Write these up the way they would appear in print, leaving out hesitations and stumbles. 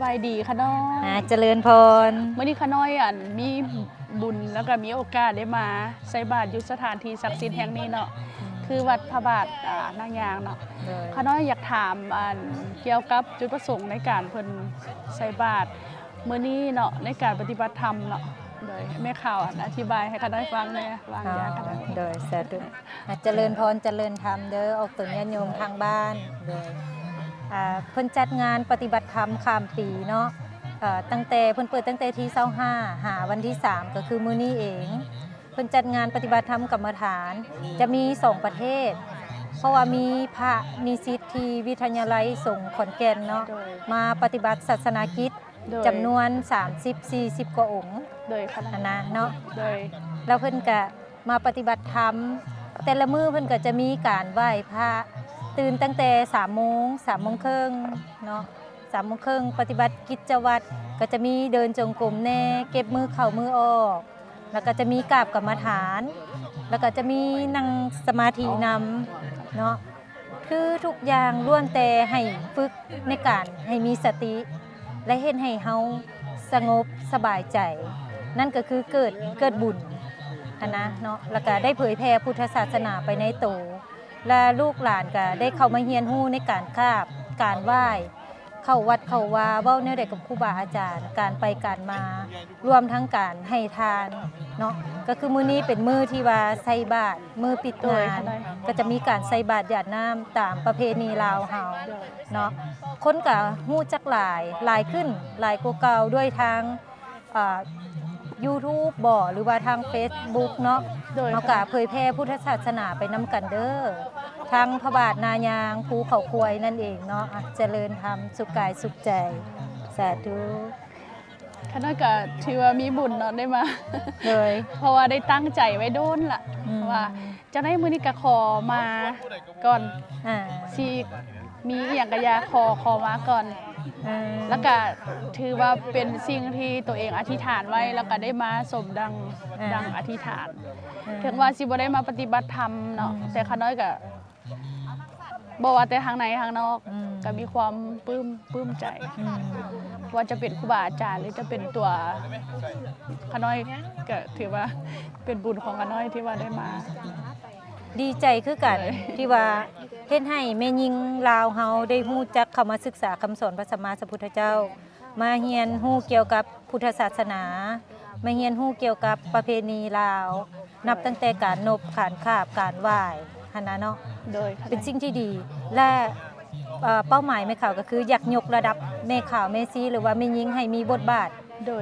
บายดีค่ะน้อยเจริญพรเมื่อนี้ขาน้อยมีบุญแล้วก็มีโอกาสได้มาใส่บาตรอยู่สถานที่ศักดิ์สิทธิ์แห่งนี้เนาะคือวัดพระบาทนางยางเนาะขาน้อยอยากถามเกี่ยวกับจุดประสงค์ในการเพิ่นใส่บาตรเมื่อนี้เนาะในการปฏิบัติธรรมเนาะโดยแม่ข่าวอธิบายให้ขาน้อยฟังเลยวางยากันโดยสาธุเจริญพรเจริญธรรมเด้อออกตัวญาติโยมทางบ้านโดยเพิ่นจัดงานปฏิบัติธรรมข้ามปีเนาะตั้งแต่เพิ่นเปิดตั้งแต่ที่25หาวันที่3ก็คือมื้อนี้เองเพิ่นจัดงานปฏิบัติธรรมกรรมฐานจะมี2ประเทศเพราะว่ามีพระนิสิตที่วิทยาลัยสงฆ์ขอนแก่นเนาะมาปฏิบัติศาสนากิจจำนวน30-40กว่าองค์โดยคณะเนาะโดยแล้วเพิ่นก็มาปฏิบัติธรรมแต่ละมื้อเพิ่นก็จะมีการไหว้พระตื่นตั้งแต่3 โมงครึ่งเนาะ3 โมงครึ่งปฏิบัติกิจวัตรก็จะมีเดินจงกรมแน่เก็บมือเข้ามือออกแล้วก็จะมีกราบกรรมฐานแล้วก็จะมีนั่งสมาธินำเนาะคือทุกอย่างล้วนแต่ให้ฝึกในการให้มีสติและเฮ็ดให้เฮาสงบสบายใจนั่นก็คือเกิดบุญนะเนาะแล้วก็ได้เผยแผ่พุทธศาสนาไปในโตและลูกหลานก็ได้เข้ามาเรียนรู้ในการคาบการไหว้เข้าวัดเข้าวาเว้าแนวใดกับครูบาอาจารย์การไปการมารวมทั้งการให้ทานเนาะก็คือมื้อนี้เป็นมื้อที่ว่าใส่บาตรมื้อปิดงานก็จะมีการใส่บาตรหยาดน้ำตามประเพณีลาวเฮาเนาะคนก็ฮู้จักหลายขึ้นหลายกว่าเก่าด้วยทางYouTube บ่หรือว่าทาง Facebook เนาะเฮาก็เผยแพร่พุทธศาสนาไปนำกันเด้อทางพระบาทนายางภูเขาควายนั่นเองเนาะเจริญธรรมสุขกายสุขใจสาธุขาน้อยก็ถือว่ามีบุญเนาะได้มาเลยเพราะว่าได้ตั้งใจไว้โดนล่ะว่าจะได้มื้อนี้ก็ขอมาก่อนสิมีอีหยังก็อย่าขอมาก่อนแล้วก็ถือว่าเป็นสิ่งที่ตัวเองอธิษฐานไว้แล้วก็ได้มาสมดังอธิษฐานถึงว่าสิบ่ได้มาปฏิบัติธรรมเนาะแต่ขาน้อยก็บ่ว่าแต่ทางไหนทางนอกก็มีความปลื้มใจว่าจะเป็นครูบาอาจารย์หรือจะเป็นตัวขาน้อยก็ถือว่าเป็นบุญของขาน้อยที่ว่าได้มาดีใจคือกันที่ว่าเฮ็ดให้แม่หญิงลาวเฮาได้ฮู้จักเข้ามาศึกษาคำสอนพระสัมมาสัมพุทธเจ้ามาเรียนฮู้เกี่ยวกับพุทธศาสนามาเรียนฮู้เกี่ยวกับประเพณีลาวนับตั้งแต่การนบขานคาบการไหว้หั่นน่ะเนาะโดยเป็นสิ่งที่ดีและเป้าหมายแม่ข่าวก็คืออยากยกระดับแม่ข่าวแม่ซีหรือว่าแม่หญิงให้มีบทบาท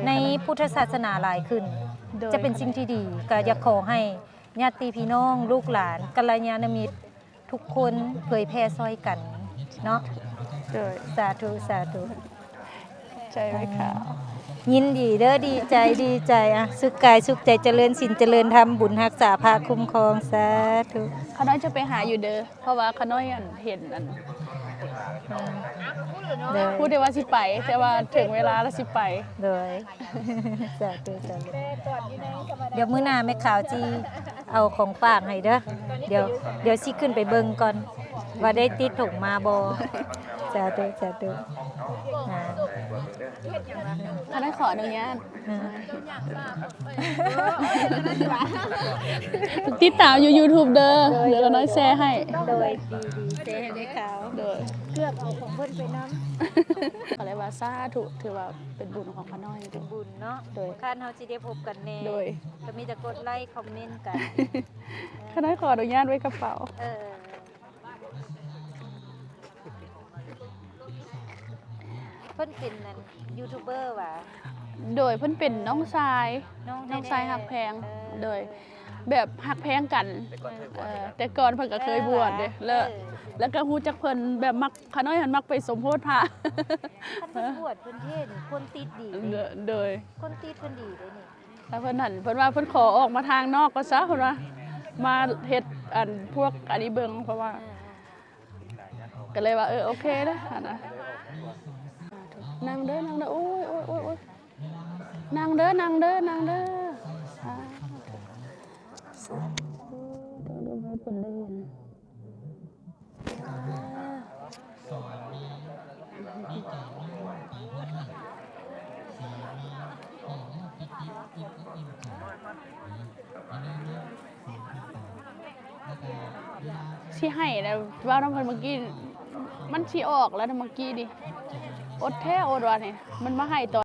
ในพุทธศาสนาหลายขึ้นจะเป็นสิ่งที่ดีก็อยากขอให้ญาติพี่น้องลูกหลานกัลยาณมิตรทุกคนเผยแพร่ซอยกันเนาะสาธุสาธุใจไว้ค่ะยินดีเด้อดีใจสุขกายสุขใจเจริญศีลเจริญธรรมบุญรักษาภาคุ้มครองสาธุข้าน้อยจะไปหาอยู่เด้อเพราะว่าข้าน้อยเห็นพูดได้ว่าสิไปแต่ว่าถึงเวลาแล้วสิไปเลยสาธุเดี๋ยวมื้อหน้าแม่ข่าวจีเอาของฝากให้เด้อเดี๋ยวสิขึ้นไปเบิ่งก่อนว่าได้ติดถุงมาบ่สาธุข้าน้อยขออนุญาตติดตามอยู่ YouTube เด้อเดี๋ยวข้าน้อยแชร์ให้โดยดีแชร์ให้แม่ข่าวโดยเกือบเอาของเพิ่นไปนำก็เลยว่าสาธุถือว่าเป็นบุญของข้าน้อยเป็นบุญเนาะโดยคาดเฮาสิได้พบกันแน่โดยก็มีแต่กดไลค์คอมเมนต์กันข้าน้อยขออนุญาตไว้กระเป๋าเพิ่นเป็นนั่นยูทูบเบอร์ว่ะโดยเพิ่นเป็นน้องชายหักแพงโดยแบบหักแพงกันแต่ก่อนเพิ่นก็เคยบวชเด้แล้วก็ฮู้จักเพิ่นแบบมักขาน้อยหันมักไปสมโภชพระเพิ่นบวชเพิ่นเทศคนติดดีโดยคนติดเพิ่นดีเลยนี่แล้วเพิ่นหันเพิ่นว่าเพิ่นขอออกมาทางนอกก็ซะเพิ่นว่ามาเฮ็ดพวกอันนี้เบิ่งเพราะว่าก็เลยว่าโอเคเด้อนะนั่งเด้อโอ้ยนั่งเด้อสาธุเด้อให้เพิ่นได้เห็น สิให้แล้วว่าน้ำเพิ่นเมื่อกี้มันสิออกแล้วนะเมื่อกี้ดิอดแท้อดว่านี่มันมาให้ตอน